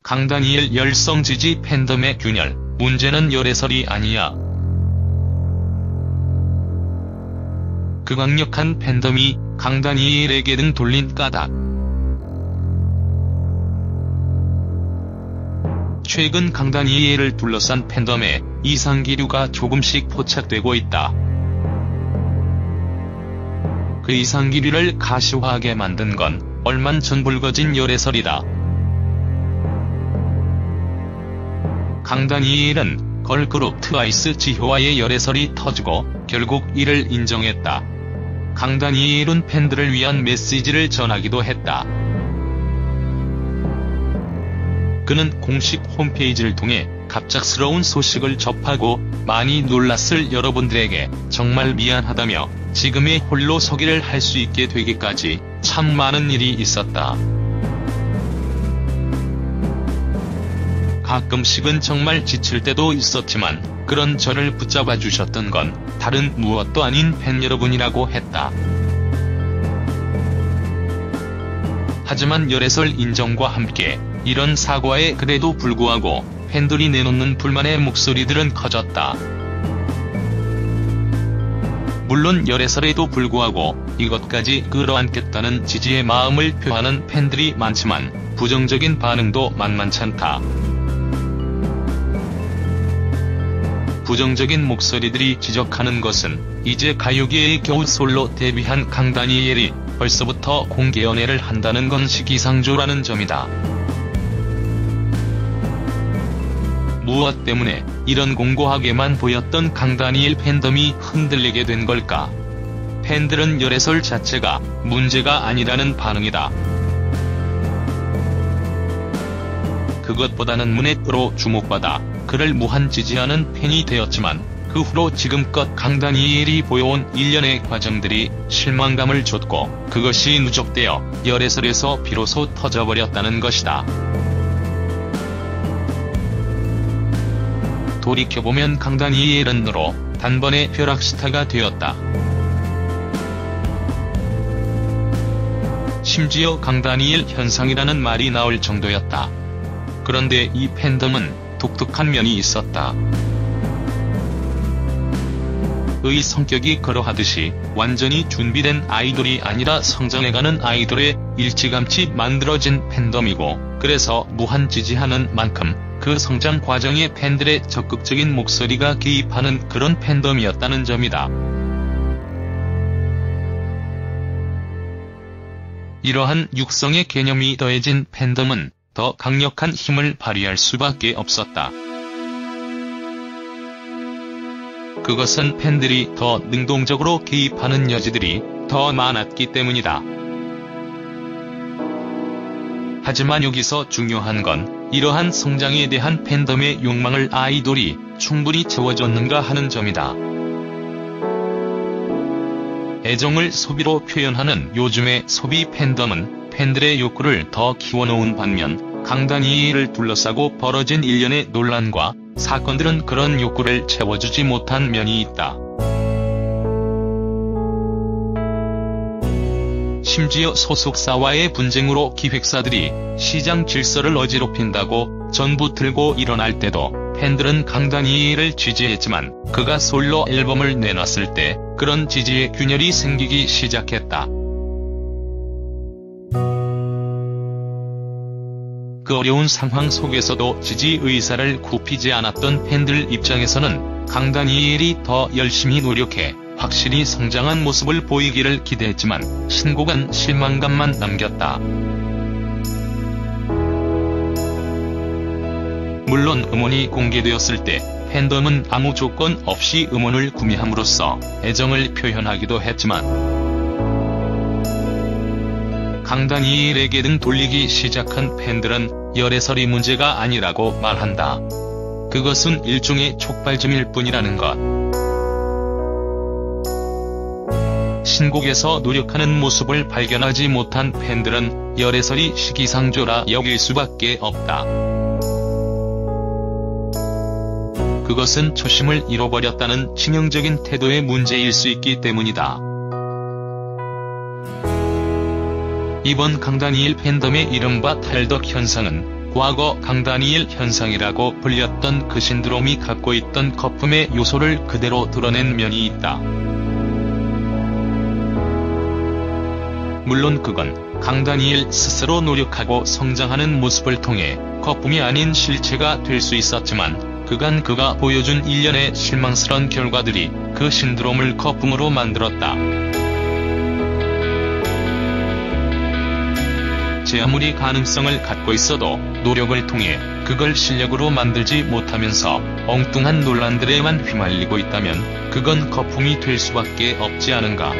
강다니엘 열성 지지 팬덤의 균열, 문제는 열애설이 아니야. 그 강력한 팬덤이 강다니엘에게 등 돌린 까닭. 최근 강다니엘을 둘러싼 팬덤에 이상기류가 조금씩 포착되고 있다. 그 이상기류를 가시화하게 만든 건 얼만 전 불거진 열애설이다. 강다니엘은 걸그룹 트와이스 지효와의 열애설이 터지고 결국 이를 인정했다. 강다니엘은 팬들을 위한 메시지를 전하기도 했다. 그는 공식 홈페이지를 통해 갑작스러운 소식을 접하고 많이 놀랐을 여러분들에게 정말 미안하다며 지금의 홀로 서기를 할 수 있게 되기까지 참 많은 일이 있었다. 가끔씩은 정말 지칠 때도 있었지만 그런 저를 붙잡아 주셨던 건 다른 무엇도 아닌 팬 여러분이라고 했다. 하지만 열애설 인정과 함께 이런 사과에 그래도 불구하고 팬들이 내놓는 불만의 목소리들은 커졌다. 물론 열애설에도 불구하고 이것까지 끌어안겠다는 지지의 마음을 표하는 팬들이 많지만 부정적인 반응도 만만찮다. 부정적인 목소리들이 지적하는 것은 이제 가요계에 겨우 솔로 데뷔한 강다니엘이 벌써부터 공개 연애를 한다는 건 시기상조라는 점이다. 무엇 때문에 이런 공고하게만 보였던 강다니엘 팬덤이 흔들리게 된 걸까? 팬들은 열애설 자체가 문제가 아니라는 반응이다. 그것보다는 문외로 주목받아 그를 무한 지지하는 팬이 되었지만 그 후로 지금껏 강다니엘이 보여온 일련의 과정들이 실망감을 줬고 그것이 누적되어 열애설에서 비로소 터져버렸다는 것이다. 돌이켜보면 강다니엘은 너로 단번에 벼락스타가 되었다. 심지어 강다니엘 현상이라는 말이 나올 정도였다. 그런데 이 팬덤은 독특한 면이 있었다. 의 성격이 그러하듯이 완전히 준비된 아이돌이 아니라 성장해가는 아이돌의 일찌감치 만들어진 팬덤이고 그래서 무한 지지하는 만큼 그 성장 과정에 팬들의 적극적인 목소리가 개입하는 그런 팬덤이었다는 점이다. 이러한 육성의 개념이 더해진 팬덤은 더 강력한 힘을 발휘할 수밖에 없었다. 그것은 팬들이 더 능동적으로 개입하는 여지들이 더 많았기 때문이다. 하지만 여기서 중요한 건 이러한 성장에 대한 팬덤의 욕망을 아이돌이 충분히 채워줬는가 하는 점이다. 애정을 소비로 표현하는 요즘의 소비 팬덤은 팬들의 욕구를 더 키워놓은 반면 강다니엘을 둘러싸고 벌어진 일련의 논란과 사건들은 그런 욕구를 채워주지 못한 면이 있다. 심지어 소속사와의 분쟁으로 기획사들이 시장 질서를 어지럽힌다고 전부 들고 일어날 때도 팬들은 강다니엘을 지지했지만 그가 솔로 앨범을 내놨을 때 그런 지지의 균열이 생기기 시작했다. 그 어려운 상황 속에서도 지지 의사를 굽히지 않았던 팬들 입장에서는 강다니엘이 더 열심히 노력해 확실히 성장한 모습을 보이기를 기대했지만 신곡은 실망감만 남겼다. 물론 음원이 공개되었을 때 팬덤은 아무 조건 없이 음원을 구매함으로써 애정을 표현하기도 했지만 강다니엘에게 등 돌리기 시작한 팬들은 열애설이 문제가 아니라고 말한다. 그것은 일종의 촉발점일 뿐이라는 것. 신곡에서 노력하는 모습을 발견하지 못한 팬들은 열애설이 시기상조라 여길 수밖에 없다. 그것은 초심을 잃어버렸다는 치명적인 태도의 문제일 수 있기 때문이다. 이번 강다니엘 팬덤의 이른바 탈덕 현상은 과거 강다니엘 현상이라고 불렸던 그 신드롬이 갖고 있던 거품의 요소를 그대로 드러낸 면이 있다. 물론 그건 강다니엘 스스로 노력하고 성장하는 모습을 통해 거품이 아닌 실체가 될 수 있었지만, 그간 그가 보여준 일련의 실망스런 결과들이 그 신드롬을 거품으로 만들었다. 제 아무리 가능성을 갖고 있어도 노력을 통해 그걸 실력으로 만들지 못하면서 엉뚱한 논란들에만 휘말리고 있다면 그건 거품이 될 수밖에 없지 않은가.